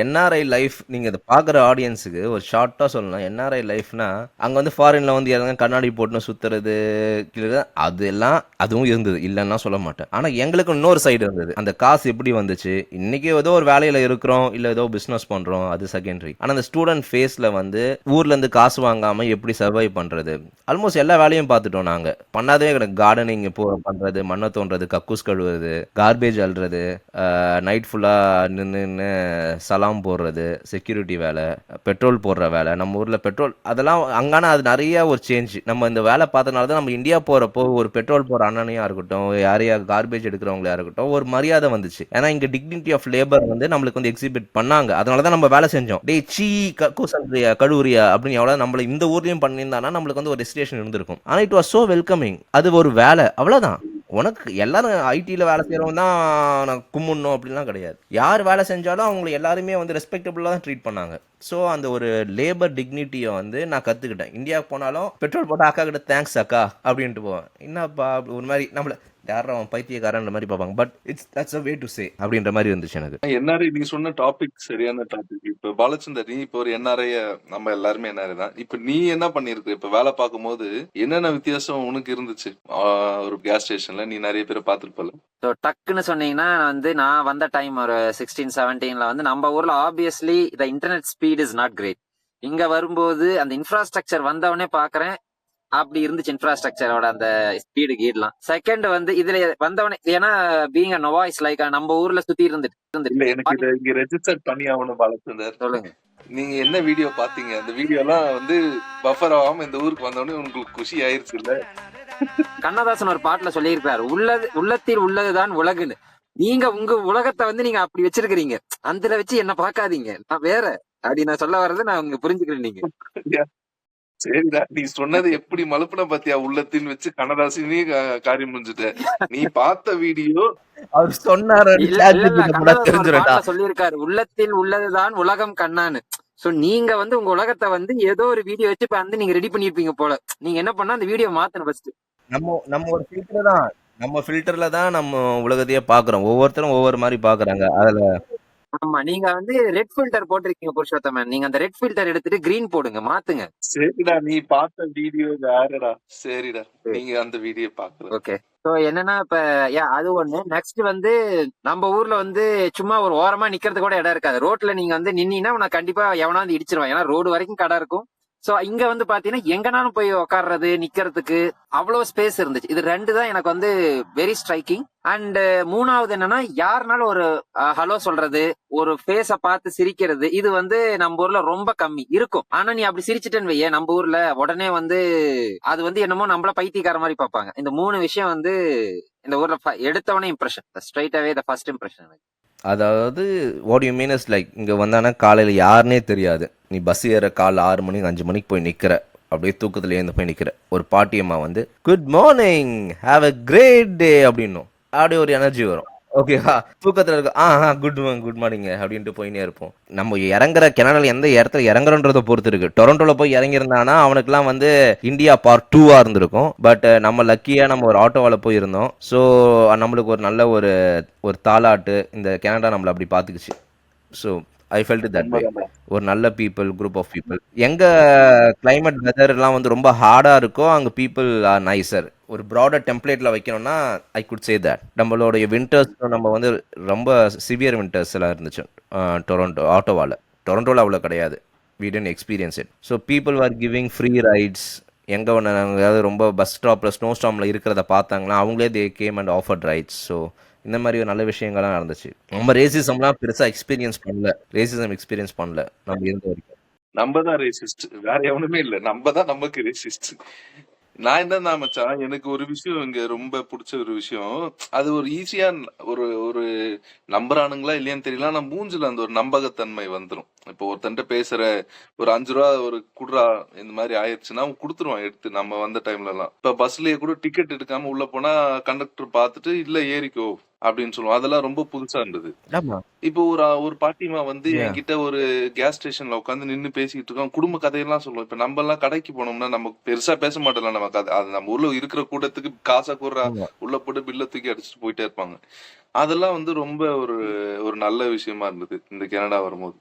NRI life நீங்க இத பார்க்குற ஆடியன்ஸுக்கு ஒரு ஷார்ட்டா சொல்லணும். என்ஆர்ஐ லைஃப்னா, அங்க வந்து ஃபாரின்ல வந்து யாருனா கண்ணாடி போட்டுன்னு சுத்துறது, அதெல்லாம் அதுவும் இருந்தது. இல்லன்னுலாம் சொல்ல மாட்டேன். ஆனா எங்களுக்கு இன்னொரு சைடு இருந்தது. அந்த காசு எப்படி வந்துச்சு? இன்னைக்கு ஏதோ ஒரு வேலையில இருக்கிறோம், இல்ல ஏதோ பிசினஸ் பண்றோம். அது செகண்டரி. ஆனா அந்த ஸ்டூடண்ட் ஃபேஸ்ல வந்து ஊர்ல இருந்து காசு வாங்காம எப்படி சர்வைவ் பண்றது? ஆல்மோஸ்ட் எல்லா வேலையும் பார்த்துட்டோம் நாங்க. பண்ணாதவே கிடையாது. கார்டனிங் பண்றது, மண்ண தோண்டுறது, கக்கூஸ் கழுவுறது, கார்பேஜ் அள்ளுறது, நைட் ஃபுல்லா நின்னு சலாம் போடுறது, செக்யூரிட்டி வேலை, பெட்ரோல் போடுற வேலை. நம்ம ஊர்ல பெட்ரோல் அதெல்லாம் அங்கான அது நிறைய ஒரு சேஞ்ச். நம்ம இந்த வேலை பார்த்தனால தான் நம்ம இந்தியா போறப்போ ஒரு பெட்ரோல் போற அண்ணனையா இருக்கட்டும், யாரையா கார்பேஜ் எடுக்கிறவங்களா இருக்கட்டும், ஒரு மரியாதை வந்துச்சு. ஏன்னா இங்க டிக்னிட்டி ஆஃப் லேபர் வந்து நம்மளுக்கு வந்து எக்ஸிபிட் பண்ணாங்க. அதனால தான் நம்ம வேலை செஞ்சோம். டேய் சீ கக்கூசல்றியா கழுவுறியா அப்படின்னு எவ்வளவு நம்மள இந்த ஊர்லயும் பண்ணியிருந்தானா நம்மளுக்கு வந்து ஒரு டெஸ்டினேஷன் இருந்திருக்கும். ஆனா இட் வாஸ் சோ வெல்கமிங். அது ஒரு வேலை அவ்வளவுதான். உனக்கு எல்லாரும் ஐடில வேலை செய்யறவங்க தான் நான் கும்பிடணும் அப்படிலாம் கிடையாது. யார் வேலை செஞ்சாலும் அவங்களை எல்லாருமே வந்து ரெஸ்பெக்டபுளாக தான் ட்ரீட் பண்ணாங்க. ஸோ அந்த ஒரு லேபர் டிக்னிட்டியை வந்து நான் கற்றுக்கிட்டேன். இந்தியாவுக்கு போனாலும் பெட்ரோல் போட்டால் அக்கா கிட்ட தேங்க்ஸ் அக்கா அப்படின்ட்டு போவேன். என்னப்பா ஒரு மாதிரி நம்மள யாரும் அவன் பைத்தியக்காரன்ற மாதிரி பார்ப்பாங்க. But that's a way to say அப்படின்ற மாதிரி இருந்துச்சு எனக்கு. என்ஆர்ஐ நீங்க சொன்ன டாபிக் சரியான டாபிக். இப்ப பாலச்சந்தர் நீ இப்ப ஒரு என்ஆர்ஐ, நம்ம எல்லாருமே என்ஆர்ஐ தான். இப்ப நீ என்ன பண்ணிருக்க? இப்ப வேலை பார்க்கும்போது என்னென்ன வித்தியாசம் உனக்கு இருந்துச்சு? ஒரு கேஸ் ஸ்டேஷன்ல நீ நிறைய பேரை பார்த்திருப்பல. ஸோ டக்குன்னு சொன்னீங்கன்னா நான் வந்த டைம் ஒரு 16-17 வந்து நம்ம ஊர்ல obviously the internet speed is not great. இங்க வரும்போது அந்த இன்ஃப்ராஸ்ட்ரக்சர் வந்தவொடனே பாக்குறேன் அப்படி இருந்துச்சு இன்ஃப்ராஸ்ட்ரக்சரோட அந்த ஸ்பீடு கீட்லாம். செகண்ட் வந்து இதுல வந்தவனே ஏன்னா பீங் அ நோவாய்ஸ் லைக் நம்ம ஊர்ல சுத்தி இல்ல எனக்கு இதை இங்க ரெஜிஸ்டர் பண்ணி ஆகணும் பாலச்சந்தர். சொல்லுங்க. நீங்க என்ன வீடியோ பாத்தீங்க? அந்த வீடியோ எல்லாம் வந்து பஃபர் ஆகாம இந்த ஊருக்கு வந்தோடனே உங்களுக்கு குஷி ஆயிருச்சு இல்ல? கண்ணதாசன் ஒரு பாட்டுல சொல்லியிருக்காரு, உள்ளத்தில் உள்ளதுதான் உலகுன்னு. நீங்க உங்க உலகத்தை வந்து நீங்க அப்படி வச்சிருக்கிறீங்க. அந்த வச்சு என்ன பாக்காதீங்க, நான் வேற அப்படி நான் சொல்ல வர்றது நான் உங்க புரிஞ்சுக்கிறேன். நீங்க சரிடா, நீ சொன்னது எப்படி மலுப்புன பாத்தியா? உள்ளத்தின் வச்சு கண்ணதாசினே காரியம் முடிஞ்சுட்ட. நீ பார்த்த வீடியோ அவர் சொன்னாரு சொல்லியிருக்காரு, உள்ளத்தில் உள்ளதுதான் உலகம் கண்ணான்னு. சோ நீங்க வந்து உங்க உலகத்தை வந்து ஏதோ ஒரு வீடியோ வச்சு வந்து நீங்க ரெடி பண்ணிருப்பீங்க போல. நீங்க என்ன பண்ணா அந்த வீடியோ மாத்தணும் ஃபர்ஸ்ட். நம்ம ஒரு ஃபில்டர் தான். நம்ம ஃபில்டர்ல தான் நம்ம உலகத்தையே பாக்குறோம். ஒவ்வொருத்தரும் ஒவ்வொரு மாதிரி பாக்குறாங்க. அதுல ஆமா, நீங்க வந்து ரெட் ஃபில்டர் போட்டிருக்கீங்க புருஷோத்தமன். நீங்க அந்த ரெட் ஃபில்டர் எடுத்துட்டு கிரீன் போடுங்க, மாத்துங்க. சரிடா, நீ பார்த்த வீடியோ வேறடா. சரிடா, நீங்க அந்த வீடியோ பாக்கல. ஓகே. சோ என்னன்னா இப்ப அது ஒண்ணு. நெக்ஸ்ட் வந்து நம்ம ஊர்ல வந்து சும்மா ஒரு ஓரமா நிக்கிறது கூட இடம் இருக்காது. ரோட்ல நீங்க வந்து நின்னீங்கன்னா நான் கண்டிப்பா எவனாவது இடிச்சிருவான். ஏன்னா ரோடு வரைக்கும் கடை இருக்கும். சோ இங்க வந்து பாத்தீங்கன்னா எங்கனாலும் போய் உட்கார்றது நிக்கிறதுக்கு அவ்வளவு ஸ்பேஸ் இருந்துச்சு. இது ரெண்டு தான் எனக்கு வந்து வெரி ஸ்ட்ரைக்கிங். அண்ட் மூணாவது என்னன்னா யாருனாலும் ஒரு ஹலோ சொல்றது, ஒரு ஃபேஸ பார்த்து சிரிக்கிறது, இது வந்து நம்ம ஊர்ல ரொம்ப கம்மி இருக்கும். ஆனா நீ அப்படி சிரிச்சிட்டேன்னு வைய நம்ம ஊர்ல உடனே வந்து அது வந்து என்னமோ நம்மள பைத்தியக்கார மாதிரி பார்ப்பாங்க. இந்த மூணு விஷயம் வந்து இந்த ஊர்ல எடுத்தவனே impression, straight away the first impression எனக்கு. அதாவது what you mean is like இங்கே வந்தானா காலையில் யாருன்னே தெரியாது. நீ பஸ் ஏற காலைல 6 மணிக்கு 5 மணிக்கு போய் நிற்கிற, அப்படியே தூக்கத்துல ஏந்து போய் நிற்கிற. ஒரு பாட்டியம்மா வந்து good morning have a great day அப்படின்னும். அப்படியே ஒரு எனர்ஜி வரும். ஓகேவா? தூக்கத்தில் இருக்க குட் மார்னிங் அப்படின்ட்டு போயினே இருப்போம். நம்ம இறங்குற கனடால எந்த இடத்துல இறங்குறன்றதை பொறுத்து இருக்கு. டொரண்டோல போய் இறங்கியிருந்தானா அவனுக்குலாம் வந்து இந்தியா பார்ட் 2 இருந்திருக்கும். பட் நம்ம லக்கியா நம்ம ஒரு ஆட்டோவால போயிருந்தோம். ஸோ நம்மளுக்கு ஒரு நல்ல ஒரு தாலாட்டு இந்த கனடா நம்மளை அப்படி பார்த்துக்குச்சு. So I felt that way. ஒரு நல்ல பீப்புள், குரூப் ஆஃப் பீப்புள். எங்க கிளைமேட் வெதர் எல்லாம் வந்து ரொம்ப ஹார்டா இருக்கோ அங்க பீப்புள் ஆர் நைசர். ஒரு ப்ராடர் டெம்ப்ளேட்ல வைக்கணும்னா ஐ குட் சே தட். நம்மளுடைய வின்டர்ஸ் நம்ம வந்து ரொம்ப சிவியர் வின்டர்ஸ் எல்லாம் இருந்துச்சு ஆட்டோவால. டொரண்டோல அவ்வளோ கிடையாது. we didn't experience it. So people were giving free rides. எங்க ஒன்று ரொம்ப பஸ் ஸ்டாப்ல ஸ்னோ ஸ்டாம்ல இருக்கிறத பார்த்தாங்களா அவங்களே they came and offered rides. So இந்த மாதிரி ஒரு நல்ல விஷயங்கள்லாம் நடந்துச்சு. நம்ம ரேசிசம்லாம் பெருசா எக்ஸ்பீரியன்ஸ் பண்ணல நம்ம இருந்த வரைக்கும். நம்ம தான் ரேசிஸ்ட், வேற எவனுமே இல்ல. நம்ம தான் நமக்கு ரேசிஸ்ட். நான் என்ன மச்சான், எனக்கு ஒரு விஷயம் இங்க ரொம்ப பிடிச்ச ஒரு விஷயம், அது ஒரு ஈஸியா ஒரு நம்புறானுங்களா இல்லையான்னு தெரியல, ஆனா மூஞ்சில அந்த ஒரு நம்பகத்தன்மை வந்துடும். இப்போ ஒருத்தன்ட்ட பேசுற ஒரு 5 ரூபா ஒரு குடுறா இந்த மாதிரி ஆயிடுச்சுன்னா அவன் கொடுத்துருவான் எடுத்து நம்ம வந்த டைம்ல எல்லாம். இப்ப பஸ்லயே கூட டிக்கெட் எடுக்காம உள்ள போனா கண்டக்டர் பார்த்துட்டு இல்ல ஏறிக்கோ அப்படின்னு சொல்லுவான். அதெல்லாம் ரொம்ப புதுசா இருந்தது. ஆமா. இப்போ ஒரு பாட்டிமா வந்து Yeah. என்கிட்ட ஒரு கேஸ் ஸ்டேஷன்ல உட்காந்து நின்னு பேசிக்கிட்டு இருக்கோம். குடும்ப கதையெல்லாம் சொல்லுவோம். இப்ப நம்ம எல்லாம் கடைக்கு போனோம்னா நம்ம பெருசா பேச மாட்டோம்ல. நம்ம கதை அது நம்ம ஊர்ல இருக்கிற கூட்டத்துக்கு காசை கூடுறா ஆமா. உள்ள போட்டு பில்ல தூக்கி அடிச்சுட்டு போயிட்டே இருப்பாங்க. அதெல்லாம் வந்து ரொம்ப ஒரு நல்ல விஷயமா இருந்தது இந்த கனடா வரும்போது.